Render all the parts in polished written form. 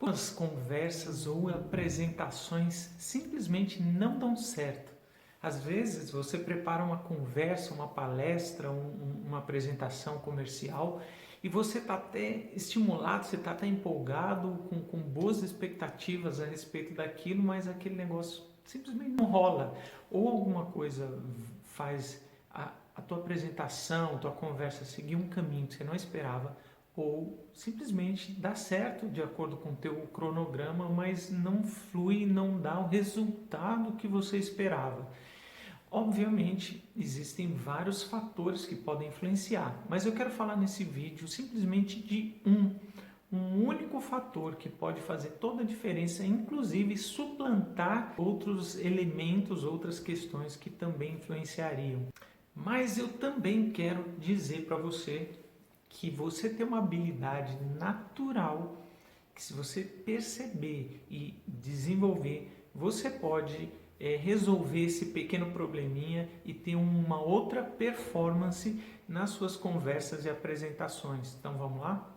As conversas ou apresentações simplesmente não dão certo. Às vezes você prepara uma conversa, uma palestra, uma apresentação comercial e você está até estimulado, você está até empolgado, com boas expectativas a respeito daquilo, mas aquele negócio simplesmente não rola. Ou alguma coisa faz a tua apresentação, a tua conversa seguir um caminho que você não esperava, ou simplesmente dá certo de acordo com o teu cronograma, mas não flui, não dá o resultado que você esperava. Obviamente, existem vários fatores que podem influenciar, mas eu quero falar nesse vídeo simplesmente de um único fator que pode fazer toda a diferença, inclusive suplantar outros elementos, outras questões que também influenciariam. Mas eu também quero dizer para você que você tem uma habilidade natural que, se você perceber e desenvolver, você pode resolver esse pequeno probleminha e ter uma outra performance nas suas conversas e apresentações. Então vamos lá?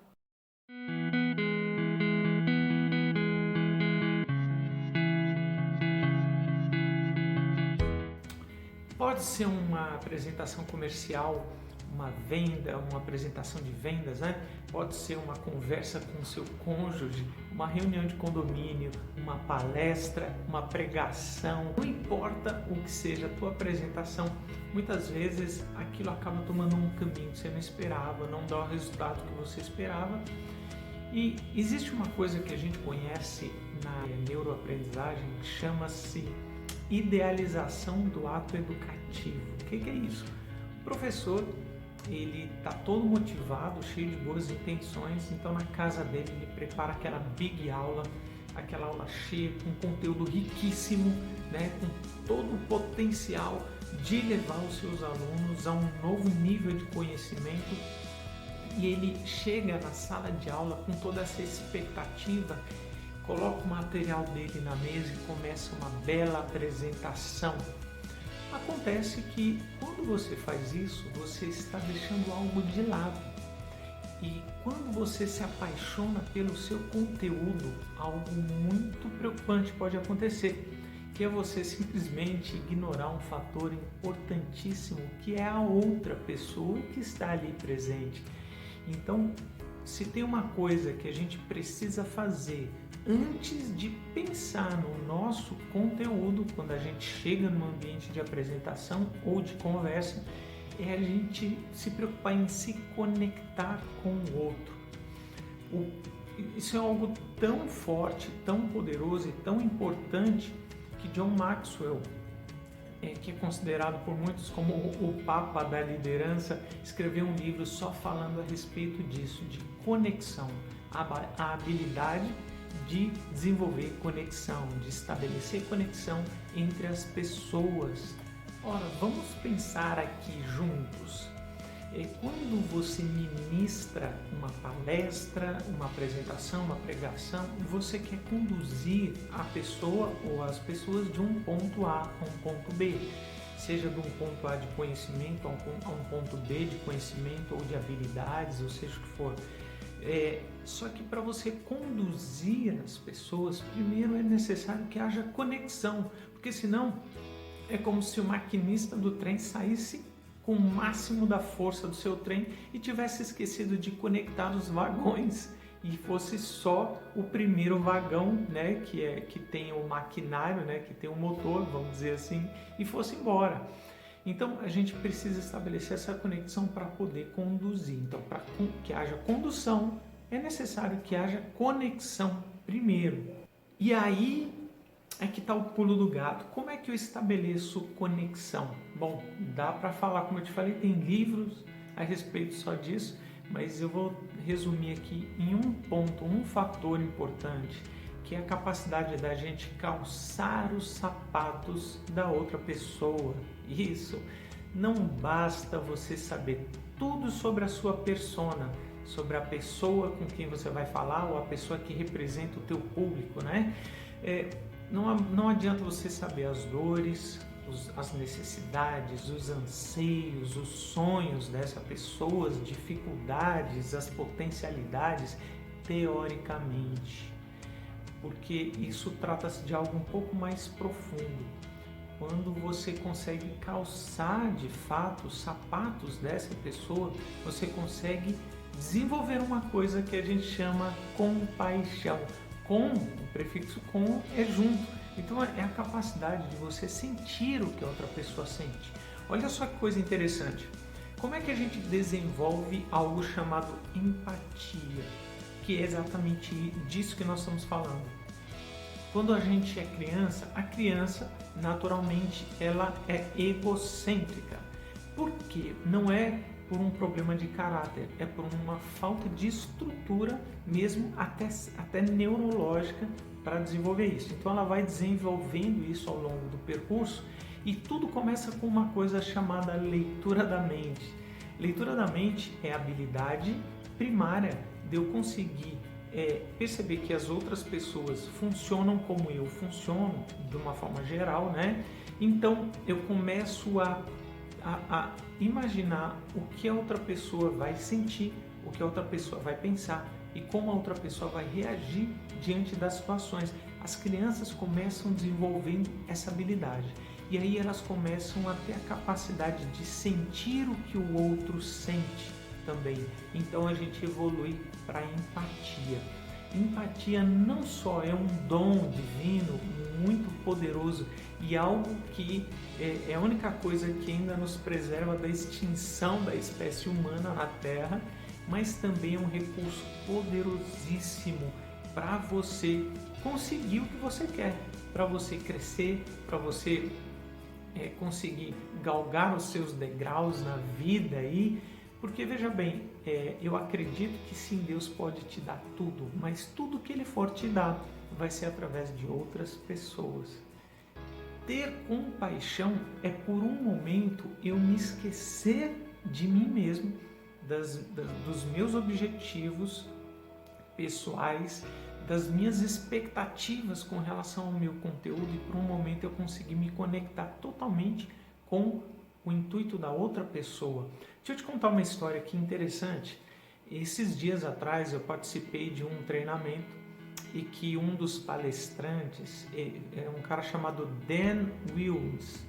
Pode ser uma apresentação comercial, uma venda, uma apresentação de vendas, né? Pode ser uma conversa com o seu cônjuge, uma reunião de condomínio, uma palestra, uma pregação. Não importa o que seja a tua apresentação, muitas vezes aquilo acaba tomando um caminho que você não esperava, não dá o resultado que você esperava. E existe uma coisa que a gente conhece na neuroaprendizagem que chama-se idealização do ato educativo. O que é isso? O professor, ele está todo motivado, cheio de boas intenções, então na casa dele ele prepara aquela big aula, aquela aula cheia, com conteúdo riquíssimo, né, com todo o potencial de levar os seus alunos a um novo nível de conhecimento. E ele chega na sala de aula com toda essa expectativa, coloca o material dele na mesa e começa uma bela apresentação. Acontece que quando você faz isso, você está deixando algo de lado. E quando você se apaixona pelo seu conteúdo, algo muito preocupante pode acontecer, que é você simplesmente ignorar um fator importantíssimo, que é a outra pessoa que está ali presente. Então, se tem uma coisa que a gente precisa fazer antes de pensar no nosso conteúdo, quando a gente chega no ambiente de apresentação ou de conversa, é a gente se preocupar em se conectar com o outro. Isso é algo tão forte, tão poderoso e tão importante que John Maxwell, que é considerado por muitos como o Papa da liderança, escreveu um livro só falando a respeito disso, de conexão, a habilidade de desenvolver conexão, de estabelecer conexão entre as pessoas. Ora, vamos pensar aqui juntos. Quando você ministra uma palestra, uma apresentação, uma pregação, você quer conduzir a pessoa ou as pessoas de um ponto A a um ponto B, seja de um ponto A de conhecimento a um ponto B de conhecimento ou de habilidades, ou seja o que for. Só que para você conduzir as pessoas, primeiro é necessário que haja conexão, porque senão é como se o maquinista do trem saísse com o máximo da força do seu trem e tivesse esquecido de conectar os vagões e fosse só o primeiro vagão, né, que tem o maquinário, né, que tem o motor, vamos dizer assim, e fosse embora. Então a gente precisa estabelecer essa conexão para poder conduzir. Então, para que haja condução, é necessário que haja conexão primeiro. E aí é que está o pulo do gato. Como é que eu estabeleço conexão? Bom, dá para falar, como eu te falei, tem livros a respeito só disso, mas eu vou resumir aqui em um ponto, um fator importante, que é a capacidade da gente calçar os sapatos da outra pessoa. Isso, não basta você saber tudo sobre a sua persona, sobre a pessoa com quem você vai falar ou a pessoa que representa o teu público, né? Não adianta você saber as dores, as necessidades, os anseios, os sonhos dessa pessoa, as dificuldades, as potencialidades, teoricamente. porque isso trata-se de algo um pouco mais profundo. Quando você consegue calçar de fato os sapatos dessa pessoa, você consegue desenvolver uma coisa que a gente chama compaixão. Com, o prefixo com é junto. Então é a capacidade de você sentir o que a outra pessoa sente. Olha só que coisa interessante. Como é que a gente desenvolve algo chamado empatia? Que é exatamente disso que nós estamos falando. Quando a gente é criança, a criança naturalmente ela é egocêntrica. Por quê? Não é por um problema de caráter, é por uma falta de estrutura mesmo até neurológica para desenvolver isso. Então ela vai desenvolvendo isso ao longo do percurso e tudo começa com uma coisa chamada leitura da mente. Leitura da mente é a habilidade primária de eu conseguir perceber que as outras pessoas funcionam como eu funciono, de uma forma geral, né? Então eu começo a imaginar o que a outra pessoa vai sentir, o que a outra pessoa vai pensar e como a outra pessoa vai reagir diante das situações. As crianças começam desenvolvendo essa habilidade e aí elas começam a ter a capacidade de sentir o que o outro sente também. Então a gente evolui para a empatia. Empatia não só é um dom divino muito poderoso e algo que é a única coisa que ainda nos preserva da extinção da espécie humana na Terra, mas também é um recurso poderosíssimo para você conseguir o que você quer, para você crescer, para você conseguir galgar os seus degraus na vida aí. Porque veja bem, eu acredito que sim, Deus pode te dar tudo, mas tudo que Ele for te dar vai ser através de outras pessoas. Ter compaixão é por um momento eu me esquecer de mim mesmo, dos meus objetivos pessoais, das minhas expectativas com relação ao meu conteúdo e por um momento eu conseguir me conectar totalmente com o intuito da outra pessoa. Deixa eu te contar uma história aqui interessante. Esses dias atrás eu participei de um treinamento e que um dos palestrantes é um cara chamado Dan Wills.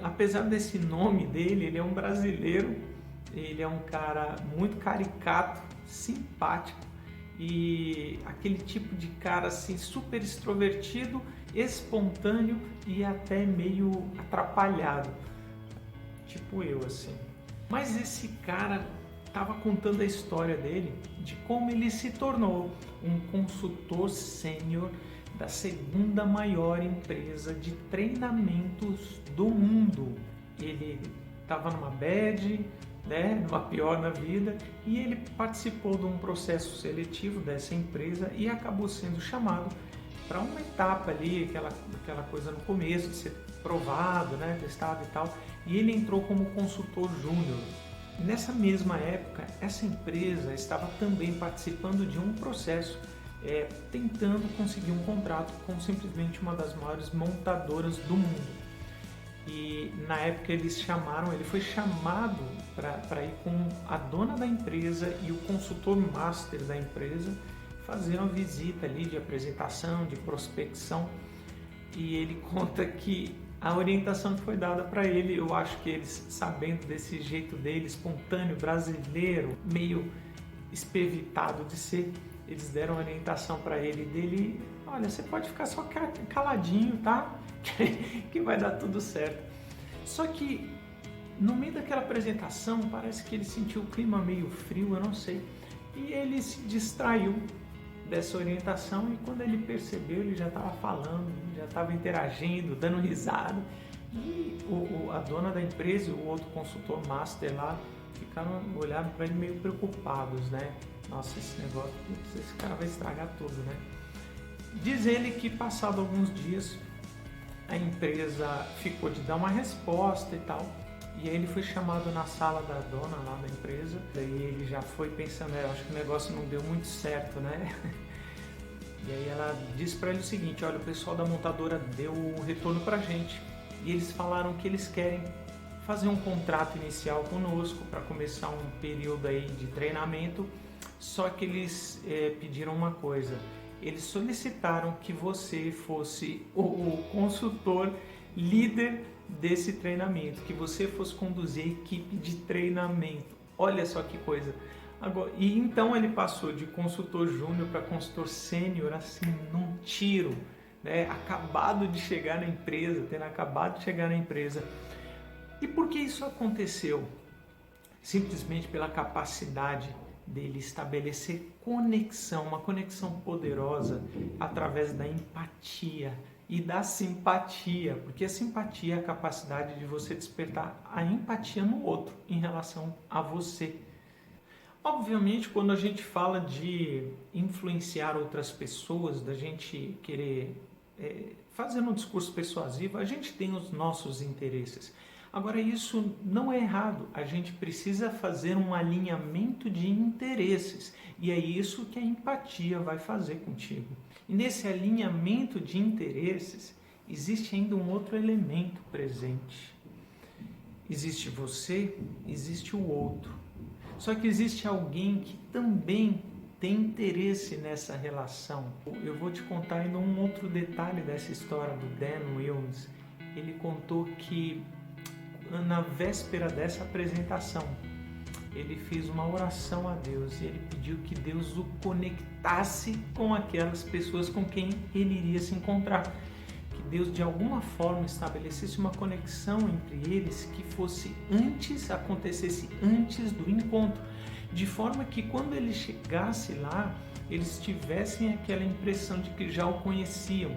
Apesar desse nome dele, ele é um brasileiro, ele é um cara muito caricato, simpático e aquele tipo de cara assim super extrovertido, espontâneo e até meio atrapalhado. Tipo eu, assim. Mas esse cara estava contando a história dele, de como ele se tornou um consultor sênior da segunda maior empresa de treinamentos do mundo. Ele estava numa bad, né, numa pior na vida, e ele participou de um processo seletivo dessa empresa e acabou sendo chamado para uma etapa ali, aquela coisa no começo, de ser provado, né, testado e tal, e ele entrou como consultor júnior. Nessa mesma época, essa empresa estava também participando de um processo, tentando conseguir um contrato com simplesmente uma das maiores montadoras do mundo. E na época ele foi chamado para ir com a dona da empresa e o consultor master da empresa fazer uma visita ali de apresentação, de prospecção, e ele conta que a orientação que foi dada para ele, eu acho que eles, sabendo desse jeito dele, espontâneo, brasileiro, meio espevitado de ser, eles deram orientação para ele dele: olha, você pode ficar só caladinho, tá? Que vai dar tudo certo. Só que no meio daquela apresentação, parece que ele sentiu o clima meio frio, eu não sei, e ele se distraiu dessa orientação e quando ele percebeu, ele já estava falando, já estava interagindo, dando risada, e a dona da empresa e o outro consultor master lá olharam para ele meio preocupados, né? Nossa, esse negócio, esse cara vai estragar tudo, né? Diz ele que passado alguns dias a empresa ficou de dar uma resposta e tal, e aí ele foi chamado na sala da dona lá da empresa, daí ele já foi pensando, acho que o negócio não deu muito certo, né? E aí ela disse para ele o seguinte: olha, o pessoal da montadora deu o retorno pra gente e eles falaram que eles querem fazer um contrato inicial conosco para começar um período aí de treinamento, só que eles pediram uma coisa: eles solicitaram que você fosse o consultor líder desse treinamento, que você fosse conduzir a equipe de treinamento. Olha só que coisa. Agora, e então ele passou de consultor júnior para consultor sênior, assim, num tiro, né? Acabado de chegar na empresa, tendo acabado de chegar na empresa. E por que isso aconteceu? Simplesmente pela capacidade dele estabelecer conexão, uma conexão poderosa através da empatia e da simpatia, porque a simpatia é a capacidade de você despertar a empatia no outro em relação a você. Obviamente, quando a gente fala de influenciar outras pessoas, da gente querer fazer um discurso persuasivo, a gente tem os nossos interesses. Agora, isso não é errado, a gente precisa fazer um alinhamento de interesses e é isso que a empatia vai fazer contigo. E nesse alinhamento de interesses, existe ainda um outro elemento presente. Existe você, existe o outro. Só que existe alguém que também tem interesse nessa relação. Eu vou te contar ainda um outro detalhe dessa história do Dan Williams. Ele contou que na véspera dessa apresentação, ele fez uma oração a Deus e ele pediu que Deus o conectasse com aquelas pessoas com quem ele iria se encontrar. Que Deus de alguma forma estabelecesse uma conexão entre eles que acontecesse antes do encontro, de forma que quando ele chegasse lá, eles tivessem aquela impressão de que já o conheciam,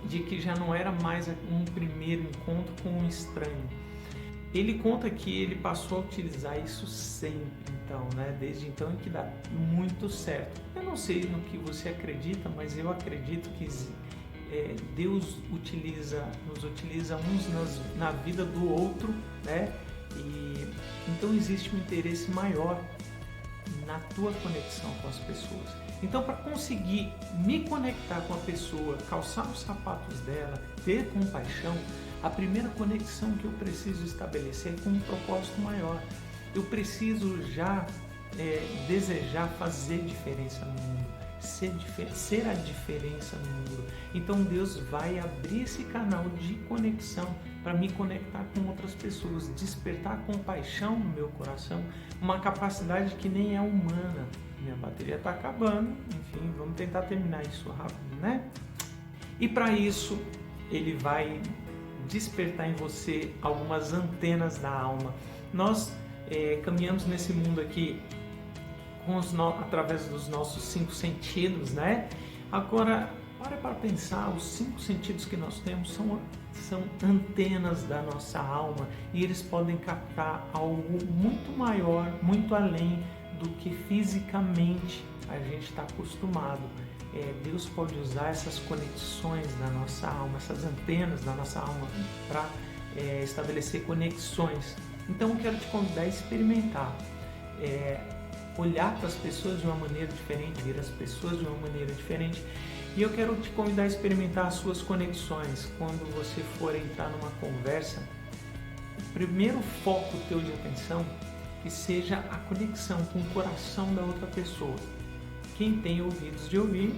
de que já não era mais um primeiro encontro com um estranho. Ele conta que ele passou a utilizar isso sempre, então, né? Desde então, em que dá muito certo. Eu não sei no que você acredita, mas eu acredito que Deus nos utiliza uns na vida do outro, né? E então existe um interesse maior na tua conexão com as pessoas. Então, para conseguir me conectar com a pessoa, calçar os sapatos dela, ter compaixão, a primeira conexão que eu preciso estabelecer é com um propósito maior. Eu preciso já desejar fazer diferença no mundo, ser a diferença no mundo. Então Deus vai abrir esse canal de conexão para me conectar com outras pessoas, despertar compaixão no meu coração, uma capacidade que nem é humana. Minha bateria está acabando, enfim, vamos tentar terminar isso rápido, né? E para isso, ele vai despertar em você algumas antenas da alma. Nós caminhamos nesse mundo aqui através dos nossos 5 sentidos, né? Agora, para pensar, os 5 sentidos que nós temos são antenas da nossa alma e eles podem captar algo muito maior, muito além do que fisicamente a gente está acostumado. Deus pode usar essas conexões da nossa alma, essas antenas da nossa alma para estabelecer conexões. Então eu quero te convidar a experimentar, olhar para as pessoas de uma maneira diferente, ver as pessoas de uma maneira diferente. E eu quero te convidar a experimentar as suas conexões. Quando você for entrar numa conversa, o primeiro foco teu de atenção que seja a conexão com o coração da outra pessoa. Quem tem ouvidos de ouvir,